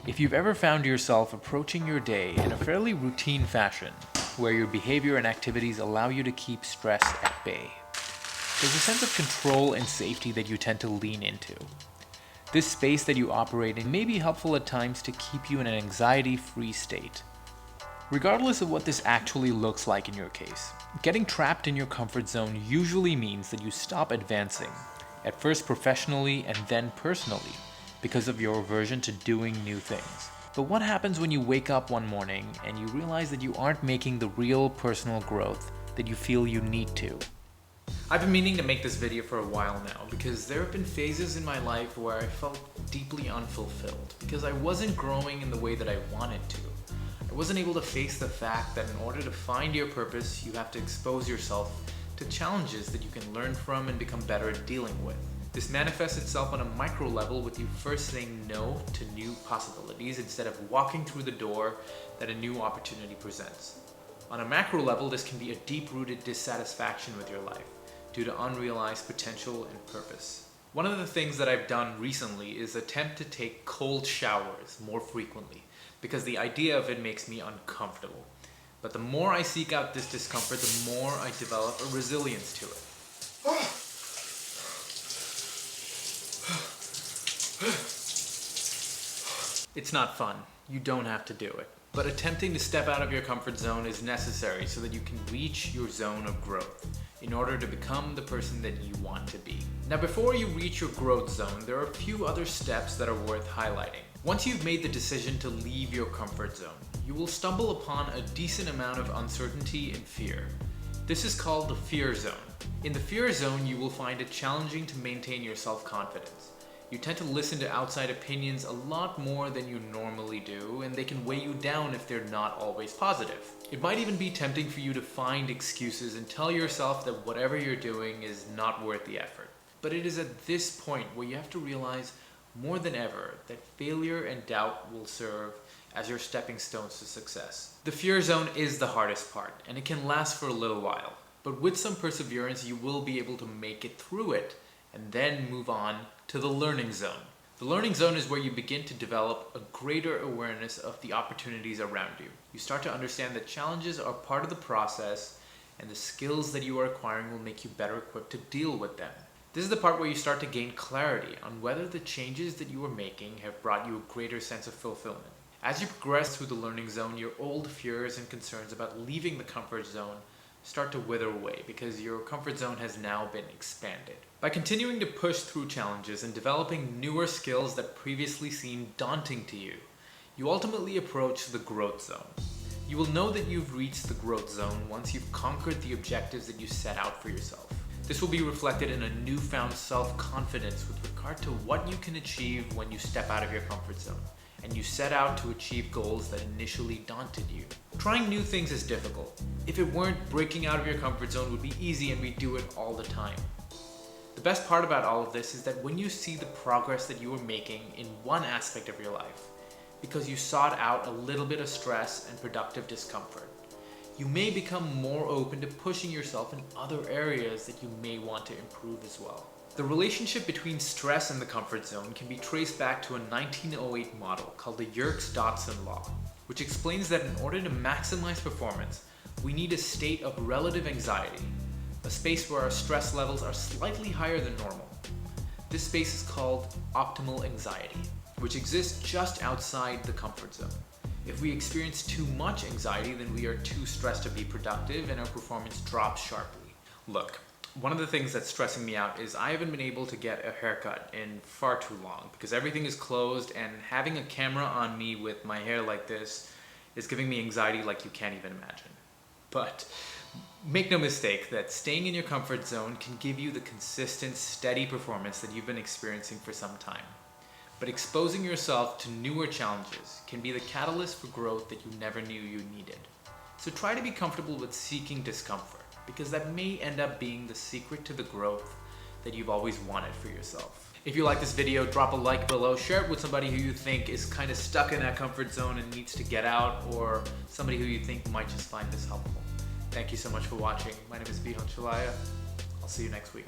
If you've ever found yourself approaching your day in a fairly routine fashion, where your behavior and activities allow you to keep stress at bay, there's a sense of control and safety that you tend to lean into. This space that you operate in may be helpful at times to keep you in an anxiety-free state. Regardless of what this actually looks like in your case, getting trapped in your comfort zone usually means that you stop advancing, at first professionally and then personally, because of your aversion to doing new things. But what happens when you wake up one morning and you realize that you aren't making the real personal growth that you feel you need to? I've been meaning to make this video for a while now because there have been phases in my life where I felt deeply unfulfilled because I wasn't growing in the way that I wanted to. I wasn't able to face the fact that in order to find your purpose, you have to expose yourself to challenges that you can learn from and become better at dealing with. This manifests itself on a micro level with you first saying no to new possibilities instead of walking through the door that a new opportunity presents. On a macro level, this can be a deep-rooted dissatisfaction with your life due to unrealized potential and purpose. One of the things that I've done recently is attempt to take cold showers more frequently because the idea of it makes me uncomfortable. But the more I seek out this discomfort, the more I develop a resilience to it. It's not fun. You don't have to do it. But attempting to step out of your comfort zone is necessary so that you can reach your zone of growth in order to become the person that you want to be. Now, before you reach your growth zone, there are a few other steps that are worth highlighting. Once you've made the decision to leave your comfort zone, you will stumble upon a decent amount of uncertainty and fear. This is called the fear zone. In the fear zone, you will find it challenging to maintain your self-confidence. You tend to listen to outside opinions a lot more than you normally do, and they can weigh you down if they're not always positive. It might even be tempting for you to find excuses and tell yourself that whatever you're doing is not worth the effort. But it is at this point where you have to realize more than ever that failure and doubt will serve as your stepping stones to success. The fear zone is the hardest part, and it can last for a little while. But with some perseverance, you will be able to make it through it and then move on to the learning zone. The learning zone is where you begin to develop a greater awareness of the opportunities around you. You start to understand that challenges are part of the process, and the skills that you are acquiring will make you better equipped to deal with them. This is the part where you start to gain clarity on whether the changes that you are making have brought you a greater sense of fulfillment. As you progress through the learning zone, your old fears and concerns about leaving the comfort zone start to wither away because your comfort zone has now been expanded. By continuing to push through challenges and developing newer skills that previously seemed daunting to you, you ultimately approach the growth zone. You will know that you've reached the growth zone once you've conquered the objectives that you set out for yourself. This will be reflected in a newfound self-confidence with regard to what you can achieve when you step out of your comfort zone and you set out to achieve goals that initially daunted you. Trying new things is difficult. If it weren't, breaking out of your comfort zone would be easy and we do it all the time. The best part about all of this is that when you see the progress that you are making in one aspect of your life, because you sought out a little bit of stress and productive discomfort, you may become more open to pushing yourself in other areas that you may want to improve as well. The relationship between stress and the comfort zone can be traced back to a 1908 model called the YatesDodson Law, which explains that in order to maximize performance, we need a state of relative anxiety, a space where our stress levels are slightly higher than normal. This space is called optimal anxiety, which exists just outside the comfort zone. If we experience too much anxiety, then we are too stressed to be productive and our performance drops sharply. Look, one of the things that's stressing me out is I haven't been able to get a haircut in far too long because everything is closed, and having a camera on me with my hair like this is giving me anxiety like you can't even imagine. But make no mistake that staying in your comfort zone can give you the consistent, steady performance that you've been experiencing for some time. But exposing yourself to newer challenges can be the catalyst for growth that you never knew you needed. So try to be comfortable with seeking discomfort, because that may end up being the secret to the growth that you've always wanted for yourself. If you like this video, drop a like below, share it with somebody who you think is kind of stuck in that comfort zone and needs to get out, or somebody who you think might just find this helpful. Thank you so much for watching. My name is Bihan Shalaya. I'll see you next week.